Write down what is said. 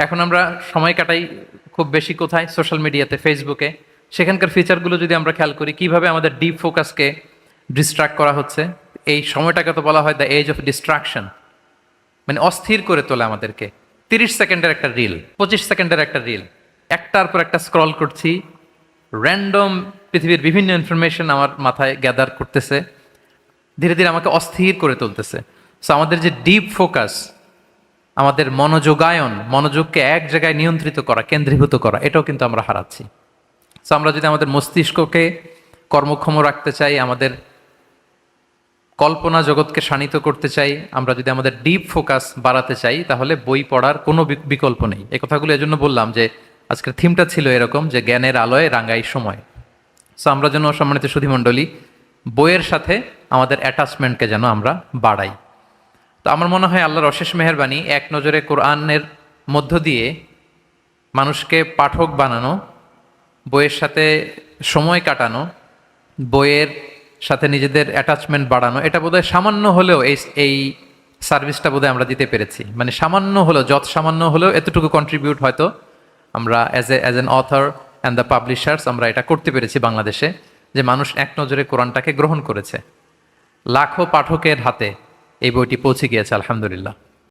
এখন আমরা সময় কাটাই খুব বেশি কোথায়? সোশ্যাল মিডিয়াতে, ফেসবুকে। সেখানকার ফিচারগুলো যদি আমরা খেয়াল করি, কিভাবে আমাদের ডিপ ফোকাসকে ডিস্ট্রাক্ট করা হচ্ছে। এই সময়টাকে তো বলা হয় দ্য এজ অফ ডিস্ট্রাকশন, মানে অস্থির করে তোলে আমাদেরকে। 30 সেকেন্ডের একটা রিল, 25 সেকেন্ডের একটা রিল, একটার পর একটা স্ক্রল করছি, র্যান্ডম পৃথিবীর বিভিন্ন ইনফরমেশন আমার মাথায় গ্যাদার করতেছে, ধীরে ধীরে আমাকে অস্থির করে তুলতেছে। সো আমাদের যে ডিপ ফোকাস, আমাদের মনোযোগায়ন, মনোযোগকে এক জায়গায় নিয়ন্ত্রিত করা, কেন্দ্রীভূত করা, এটাও কিন্তু আমরা হারাচ্ছি। সো আমরা যদি আমাদের মস্তিষ্ককে কর্মক্ষম রাখতে চাই, আমাদের কল্পনা জগৎকে শানিত করতে চাই, আমরা যদি আমাদের ডিপ ফোকাস বাড়াতে চাই, তাহলে বই পড়ার কোনো বিকল্প নেই। এই কথাগুলো এজন্য বললাম যে আজকের থিমটা ছিল এরকম, যে জ্ঞানের আলোয় রাঙ্গাই সময়। সো আমরা যেন, সম্মানিত সুধীমণ্ডলী, বইয়ের সাথে আমাদের অ্যাটাচমেন্টকে যেন আমরা বাড়াই। তো আমার মনে হয় আল্লাহর অশেষ মেহেরবানি, এক নজরে কোরআনের মধ্য দিয়ে মানুষকে পাঠক বানানো, বইয়ের সাথে সময় কাটানো, বইয়ের সাথে নিজেদের অ্যাটাচমেন্ট বাড়ানো, এটা বোধহয় সামান্য হলেও এই সার্ভিসটা বোধহয় আমরা দিতে পেরেছি। মানে সামান্য হলেও, যত সামান্য হলেও এতটুকু কন্ট্রিবিউট হয়তো আমরা as an author and the publishers আমরা এটা করতে পেরেছি বাংলাদেশে, যে মানুষ এক নজরে কোরআনটাকে গ্রহণ করেছে। লাখো পাঠকের হাতে এই বইটি পৌঁছে গিয়েছে, আলহামদুলিল্লাহ।